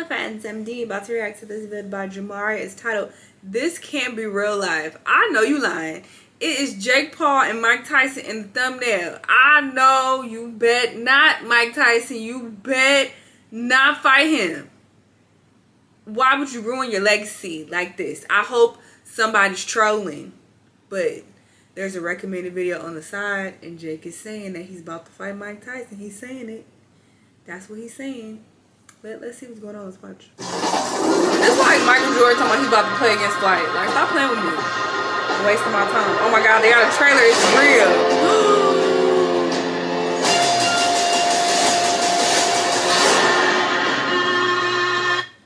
Fans MD, about to react to this vid by Jamari. It's titled, "This Can't Be Real Life." I know you lying. It is Jake Paul and Mike Tyson in the thumbnail. I know you bet not Mike Tyson. You bet not fight him. Why would you ruin your legacy like this? I hope somebody's trolling. But there's a recommended video on the side, and Jake is saying that he's about to fight Mike Tyson. He's saying it. That's what he's saying. But let's see what's going on. Let's watch. It's like Michael Jordan talking about he's about to play against Flight. Like, stop playing with me. I'm wasting my time. Oh my God, they got a trailer. It's real.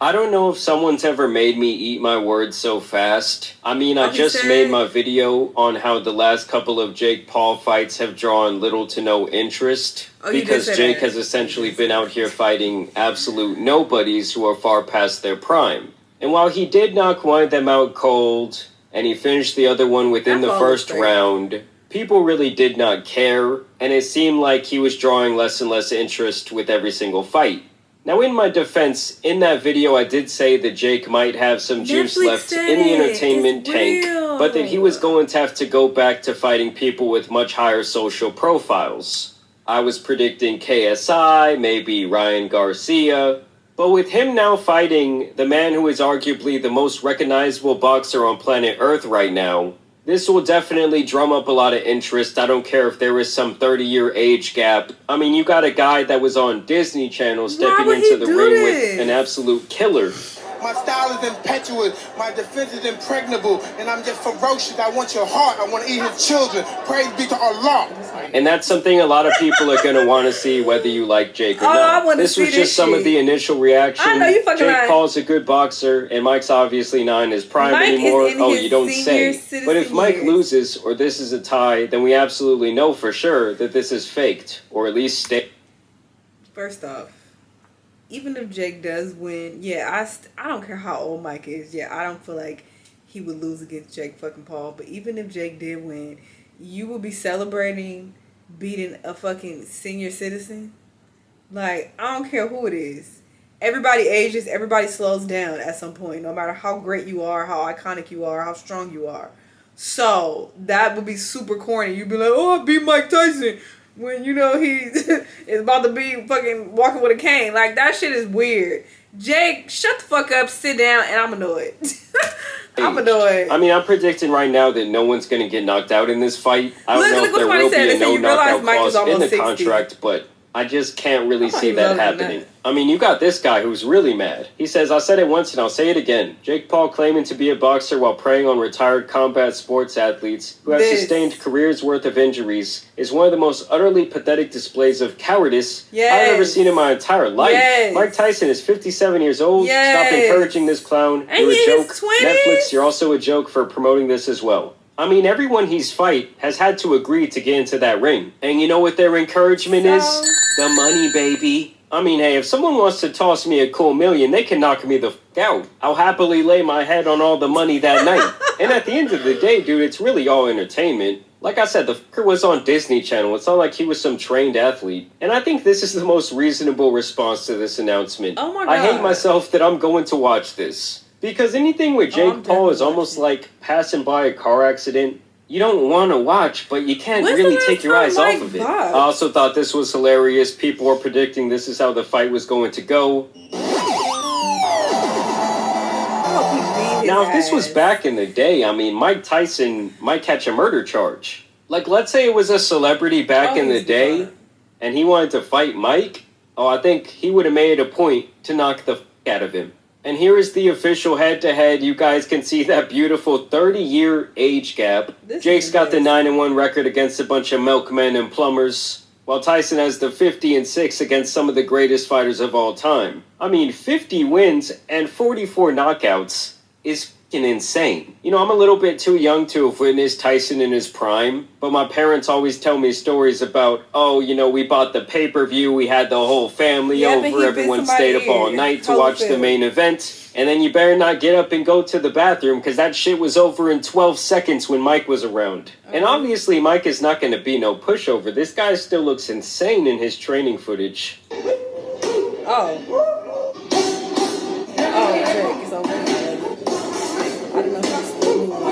I don't know if someone's ever made me eat my words so fast. I mean, I just made my video on how the last couple of Jake Paul fights have drawn little to no interest. Because Jake has essentially been out here fighting absolute nobodies who are far past their prime. And while he did knock one of them out cold, and he finished the other one within the first round, people really did not care, and it seemed like he was drawing less and less interest with every single fight. Now, in my defense, in that video, I did say that Jake might have some juice left in the entertainment tank, but that he was going to have to go back to fighting people with much higher social profiles. I was predicting KSI, maybe Ryan Garcia, but with him now fighting the man who is arguably the most recognizable boxer on planet Earth right now, this will definitely drum up a lot of interest. I don't care if there is some 30-year age gap. I mean, you got a guy that was on Disney Channel stepping into the ring with an absolute killer. My style is impetuous, my defense is impregnable, and I'm just ferocious. I want your heart, I want to eat his children. Praise be to Allah. And that's something a lot of people are going to want to see, whether you like Jake or not. This was just some of the initial reaction. I know you fucking Jake Paul's a good boxer, and Mike's obviously not in his prime anymore. Oh, you don't say. But if Mike loses, or this is a tie, then we absolutely know for sure that this is faked, or at least First off, even if Jake does win, yeah, I don't care how old Mike is. Yeah, I don't feel like he would lose against Jake fucking Paul. But even if Jake did win, you will be celebrating beating a fucking senior citizen. Like, I don't care who it is. Everybody ages, everybody slows down at some point, no matter how great you are, how iconic you are, how strong you are. So, that would be super corny. You'd be like, oh, I beat Mike Tyson. When you know he is about to be fucking walking with a cane. Like, that shit is weird. Jake, shut the fuck up, sit down, and I'm annoyed. I'm annoyed. I mean, I'm predicting right now that no one's going to get knocked out in this fight. I don't know if there will be a no knockout clause in the contract, but I just can't really see that happening. I mean, you got this guy who's really mad. He says, I said it once and I'll say it again. Jake Paul claiming to be a boxer while preying on retired combat sports athletes who have sustained careers worth of injuries is one of the most utterly pathetic displays of cowardice I've ever seen in my entire life. Mike Tyson is 57 years old. Stop encouraging this clown. You're a joke. Netflix, you're also a joke for promoting this as well. I mean, everyone he's fight has had to agree to get into that ring. And you know what their encouragement is? The money, baby. I mean, hey, if someone wants to toss me a cool million, they can knock me the f*** out. I'll happily lay my head on all the money that night. And at the end of the day, dude, it's really all entertainment. Like I said, the f***er was on Disney Channel. It's not like he was some trained athlete. And I think this is the most reasonable response to this announcement. Oh my God. I hate myself that I'm going to watch this. Because anything with Jake Paul is almost like passing by a car accident. You don't want to watch, but you can't really take your eyes off of it. I also thought this was hilarious. People were predicting this is how the fight was going to go. Now, if this was back in the day, I mean, Mike Tyson might catch a murder charge. Like, let's say it was a celebrity back in the day, and he wanted to fight Mike. Oh, I think he would have made a point to knock the f*** out of him. And here is the official head-to-head. You guys can see that beautiful 30-year age gap. Jake's got the 9-1 record against a bunch of milkmen and plumbers, while Tyson has the 50-6 against some of the greatest fighters of all time. I mean, 50 wins and 44 knockouts is fucking insane. You know, I'm a little bit too young to have witnessed Tyson in his prime, but my parents always tell me stories about, oh, you know, we bought the pay-per-view, we had the whole family over, everyone stayed up all night to watch the main event, and then you better not get up and go to the bathroom, because that shit was over in 12 seconds when Mike was around. And obviously Mike is not going to be no pushover. This guy still looks insane in his training footage. Oh. Jake. It's over. I don't know if he's still moving.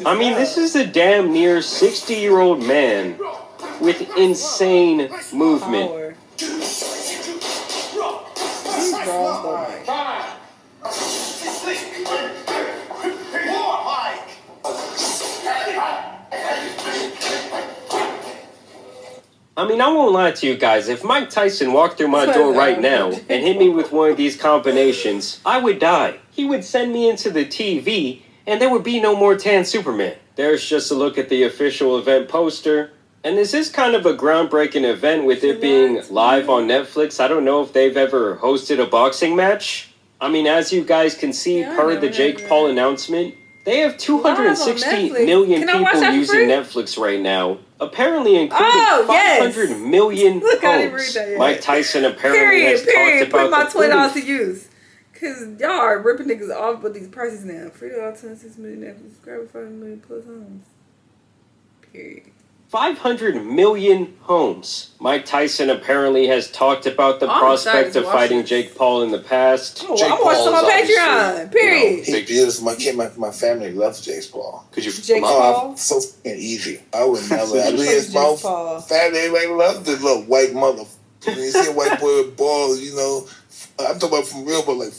I mean, this is a damn near 60-year-old man with insane movement. Power. These girls though, Mike. I mean, I won't lie to you guys. If Mike Tyson walked through my door right now and hit me with one of these combinations, I would die. He would send me into the TV, and there would be no more tan Superman. There's just a look at the official event poster. And this is kind of a groundbreaking event with it being live on Netflix. I don't know if they've ever hosted a boxing match. I mean, as you guys can see, per the Jake Paul announcement, they have 260 million people using Netflix right now. Apparently including 500 million homes. Mike Tyson apparently has talked about my $20 to use. Because y'all are ripping niggas off with these prices now. Free to all 26 million Netflix subscribers, 5 million plus homes. Period. 500 million homes. Mike Tyson apparently has talked about the prospect of fighting Jake Paul in the past. Oh, I'm watching on Patreon. Period. He is my family loves Jake Paul. Could you? Jake Paul so fucking easy. I would never. I mean, his mouth. Family, everybody loves this little white mother. When you see a white boy with balls, you know. I'm talking about from real, but like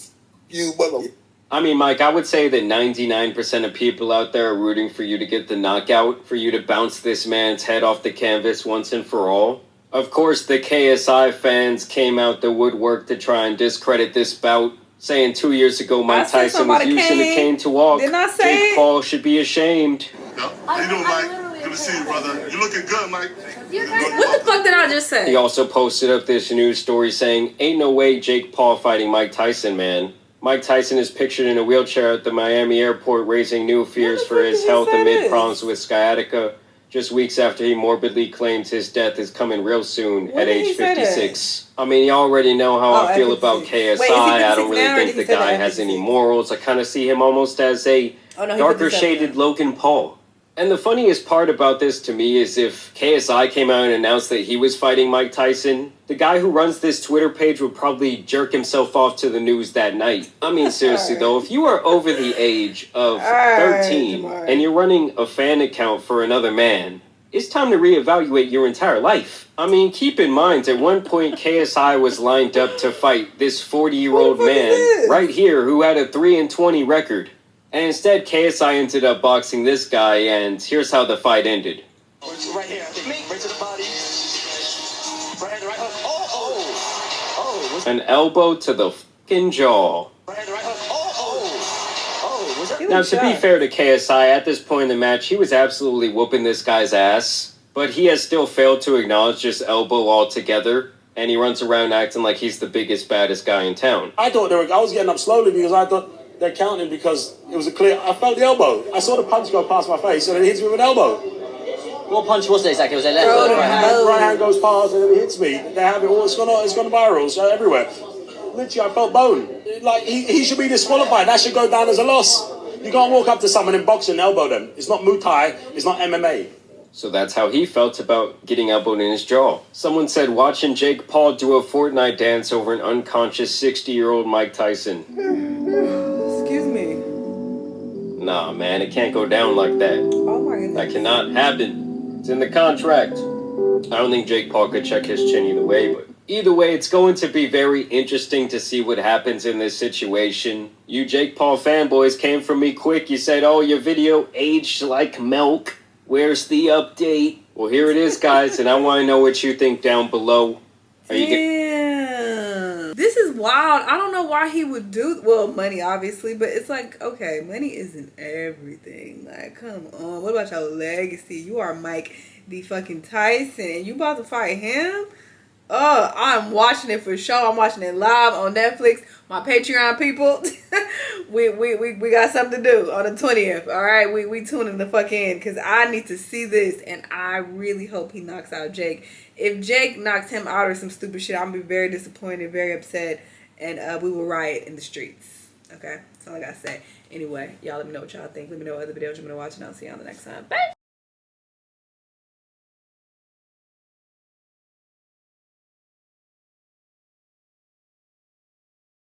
you mother. I mean, Mike, I would say that 99% of people out there are rooting for you to get the knockout, for you to bounce this man's head off the canvas once and for all. Of course, the KSI fans came out the woodwork to try and discredit this bout, saying 2 years ago Mike Tyson was using the cane to walk. Didn't I say Jake Paul should be ashamed. Yep. How you doing, Mike? Good to see you, brother. You looking good, Mike. What the fuck did I just say? He also posted up this news story saying, ain't no way Jake Paul fighting Mike Tyson, man. Mike Tyson is pictured in a wheelchair at the Miami airport, raising new fears for his health amid problems with sciatica, just weeks after he morbidly claims his death is coming real soon at age 56. I mean, you already know how I feel about KSI. I don't really think the guy has any morals. I kind of see him almost as a darker shaded Logan Paul. And the funniest part about this to me is if KSI came out and announced that he was fighting Mike Tyson, the guy who runs this Twitter page would probably jerk himself off to the news that night. I mean, seriously though, if you are over the age of 13 and you're running a fan account for another man, it's time to reevaluate your entire life. I mean, keep in mind, at one point KSI was lined up to fight this 40-year-old man right here who had a 3-20 record. And instead, KSI ended up boxing this guy, and here's how the fight ended. Right here, right to the body. Right hand, right hook. Oh. An elbow to the fucking jaw. Right hand, right hook. Oh. Was that? Now, to be fair to KSI, at this point in the match, he was absolutely whooping this guy's ass. But he has still failed to acknowledge this elbow altogether. And he runs around acting like he's the biggest, baddest guy in town. I thought I was getting up slowly because I thought they're counting because it was a clear. I felt the elbow. I saw the punch go past my face, and it hits me with an elbow. What punch was it exactly? Was it left or right hand? Right hand goes past, and it hits me. They have it all. It's gone viral, so everywhere. Literally, I felt bone. Like he should be disqualified. That should go down as a loss. You can't walk up to someone in boxing and elbow them. It's not Muay Thai. It's not MMA. So that's how he felt about getting elbowed in his jaw. Someone said watching Jake Paul do a Fortnite dance over an unconscious 60-year-old Mike Tyson. Excuse me. Nah, man, it can't go down like that. Oh my goodness. That cannot happen. It's in the contract. I don't think Jake Paul could check his chin either way, but either way, it's going to be very interesting to see what happens in this situation. You Jake Paul fanboys came for me quick. You said, oh, your video aged like milk. Where's the update? Well, here it is, guys, and I want to know what you think down below. Damn. This is wild. I don't know why he would do... Well, money, obviously, but it's like, okay, money isn't everything. Like, come on. What about your legacy? You are Mike the fucking Tyson, and you about to fight him? I'm watching it for sure. I'm watching it live on Netflix. My Patreon people, we got something to do on the 20th. All right, we tuning the fuck in because I need to see this, and I really hope he knocks out Jake. If Jake knocks him out or some stupid shit, I'm gonna be very disappointed, very upset, and we will riot in the streets. Okay, that's all I gotta say. Anyway, y'all let me know what y'all think. Let me know what other videos you want to watch, and I'll see you on the next time. Bye.